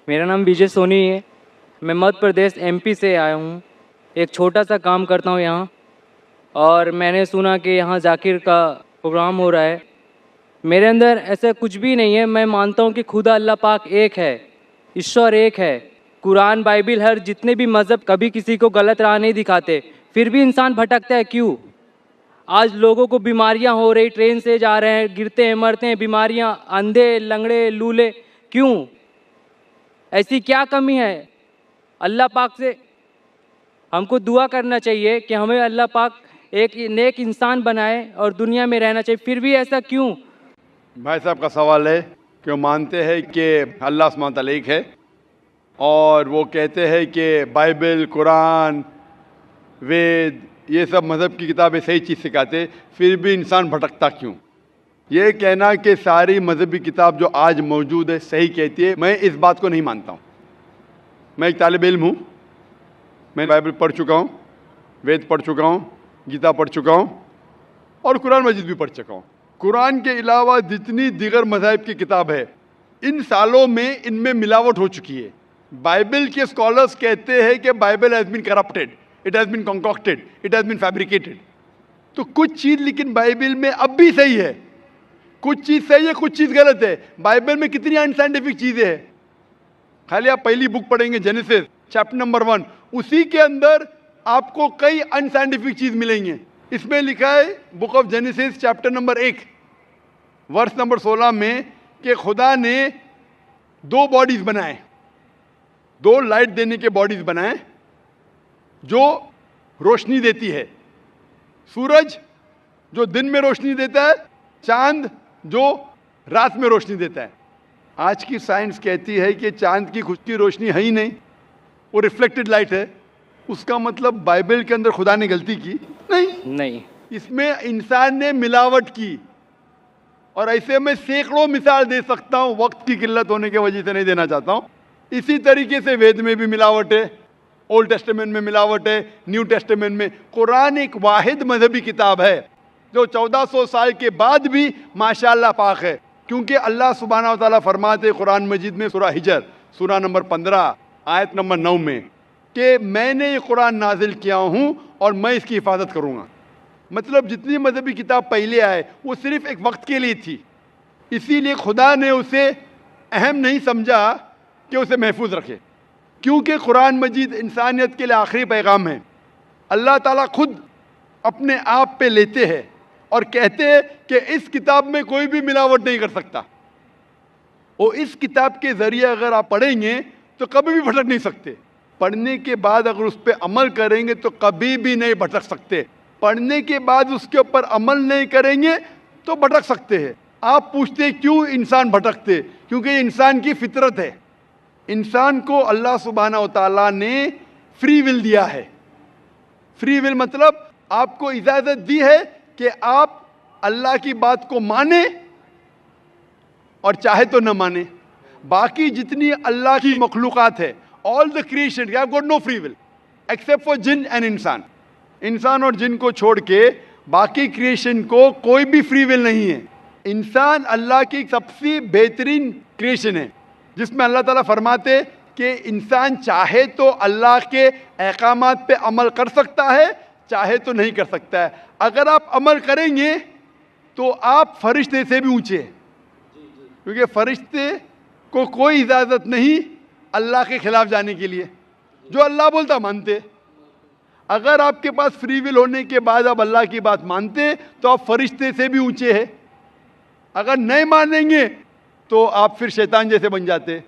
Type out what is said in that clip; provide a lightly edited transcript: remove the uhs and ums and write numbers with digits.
मेरा नाम विजय सोनी है। मैं मध्य प्रदेश एमपी से आया हूँ। एक छोटा सा काम करता हूँ यहाँ, और मैंने सुना कि यहाँ जाकिर का प्रोग्राम हो रहा है। मेरे अंदर ऐसा कुछ भी नहीं है। मैं मानता हूँ कि खुदा अल्लाह पाक एक है, ईश्वर एक है। कुरान, बाइबिल, हर जितने भी मज़हब कभी किसी को गलत राह नहीं दिखाते, फिर भी इंसान भटकता है। क्यों? आज लोगों को बीमारियां हो रही, ट्रेन से जा रहे हैं, गिरते हैं, मरते हैं, बीमारियां, अंधे, लंगड़े, लूले। क्यों? ऐसी क्या कमी है? अल्लाह पाक से हमको दुआ करना चाहिए कि हमें अल्लाह पाक एक नेक इंसान बनाए और दुनिया में रहना चाहिए। फिर भी ऐसा क्यों? भाई साहब का सवाल है कि वो मानते हैं कि अल्लाह सुब्हानहू तआला एक है, और वो कहते हैं कि बाइबल, कुरान, वेद, ये सब मज़हब की किताबें सही चीज़ सिखाते, फिर भी इंसान भटकता क्यों? ये कहना कि सारी मजहबी किताब जो आज मौजूद है सही कहती है, मैं इस बात को नहीं मानता हूँ। मैं एक तालिब इल्म हूँ, मैं बाइबल पढ़ चुका हूँ, वेद पढ़ चुका हूँ, गीता पढ़ चुका हूँ, और कुरान मजीद भी पढ़ चुका हूँ। कुरान के अलावा जितनी दीगर मज़ाहिब की किताब है, इन सालों में इनमें मिलावट हो चुकी है। बाइबल के स्कॉलर्स कहते हैं कि Bible has been corrupted, it has been concocted, it has been fabricated. तो कुछ चीज़ लेकिन बाइबल में अब भी सही है, कुछ चीज़ सही है, कुछ चीज़ गलत है। बाइबल में कितनी अनसाइंटिफिक चीज़ें हैं। खाली आप पहली बुक पढ़ेंगे जेनेसिस चैप्टर नंबर 1, उसी के अंदर आपको कई अनसाइंटिफिक चीज़ मिलेंगे। इसमें लिखा है book of Genesis chapter number 1 verse number 16 में कि खुदा ने 2 बॉडीज़ बनाए, 2 लाइट देने के बॉडीज़ बनाए जो रोशनी देती है। सूरज जो दिन में रोशनी देता है, चांद जो रात में रोशनी देता है। आज की साइंस कहती है कि चांद की खुद की रोशनी है ही नहीं, वो रिफ्लेक्टेड लाइट है। उसका मतलब बाइबल के अंदर खुदा ने गलती की नहीं। इसमें इंसान ने मिलावट की। और ऐसे में सैकड़ों मिसाल दे सकता हूँ, वक्त की किल्लत होने की वजह से नहीं देना चाहता हूँ। इसी तरीके से वेद में भी मिलावट है, ओल्ड टेस्टामेंट में मिलावट है, न्यू टेस्टामेंट में। कुरान एक वाहिद मजहबी किताब है जो 1400 साल के बाद भी माशाअल्लाह पाक है, क्योंकि अल्लाह सुब्हानहू तआला फरमाते कुरान मजीद में सूरह हिजर सूरह नंबर 15 आयत नंबर 9 में कि मैंने ये कुरान नाजिल किया हूँ और मैं इसकी हिफाजत करूँगा। मतलब जितनी मजहबी किताब पहले आए वो सिर्फ एक वक्त के लिए थी, इसीलिए खुदा ने उसे अहम नहीं समझा कि उसे महफूज रखे, क्योंकि कुरान मजीद इंसानियत के लिए आखिरी पैगाम है। अल्लाह ताला खुद अपने आप पे लेते हैं और कहते हैं कि इस किताब में कोई भी मिलावट नहीं कर सकता। और इस किताब के ज़रिए अगर आप पढ़ेंगे तो कभी भी भटक नहीं सकते। पढ़ने के बाद अगर उस पर अमल करेंगे तो कभी भी नहीं भटक सकते। पढ़ने के बाद उसके ऊपर अमल नहीं करेंगे तो भटक सकते हैं। आप पूछते क्यों इंसान भटकते? क्योंकि इंसान की फितरत है। इंसान को अल्लाह सुब्हानहू तआला ने फ्री विल दिया है। फ्री विल मतलब आपको इजाज़त दी है कि आप अल्लाह की बात को माने और चाहे तो न माने। बाकी जितनी अल्लाह की मखलूक़ात है, all the creation have got no free will except for jinn and इंसान। इंसान और जिन को छोड़ के बाकी क्रिएशन को कोई भी फ्री विल नहीं है। इंसान अल्लाह की सबसे बेहतरीन क्रिएशन है, जिसमें अल्लाह ताला फरमाते कि इंसान चाहे तो अल्लाह के अहकामात पे अमल कर सकता है, चाहे तो नहीं कर सकता है। अगर आप अमल करेंगे तो आप फरिश्ते से भी ऊंचे हैं, क्योंकि फरिश्ते को कोई इजाज़त नहीं अल्लाह के खिलाफ जाने के लिए। जो अल्लाह बोलता मानते। अगर आपके पास फ्री विल होने के बाद आप अल्लाह की बात मानते तो आप फरिश्ते से भी ऊंचे हैं। अगर नहीं मानेंगे तो आप फिर शैतान जैसे बन जाते।